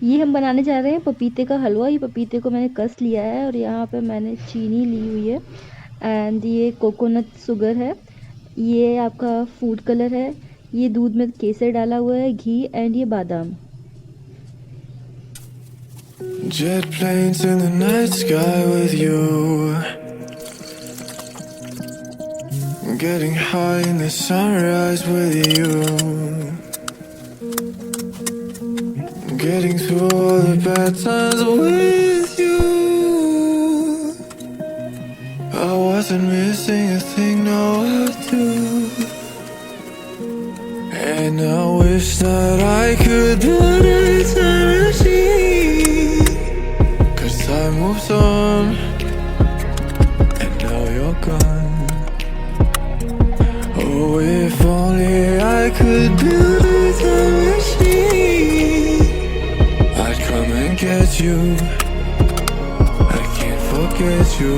ये हम बनाने जा रहे हैं पपीते का हलवा। ये पपीते को मैंने कस लिया है और यहाँ पे मैंने चीनी ली हुई है एंड ये कोकोनट शुगर है। ये आपका फूड कलर है। ये दूध में केसर डाला हुआ है, घी एंड ये बादाम। Jet planes in the night sky with you, getting high in the sunrise with you, getting through all the bad times with you. I wasn't missing a thing, no I do. And I wish that I could build a time machine, 'cause time moves on and now you're gone. Oh, if only I could build a time machine, I'd come and get you. I can't forget you.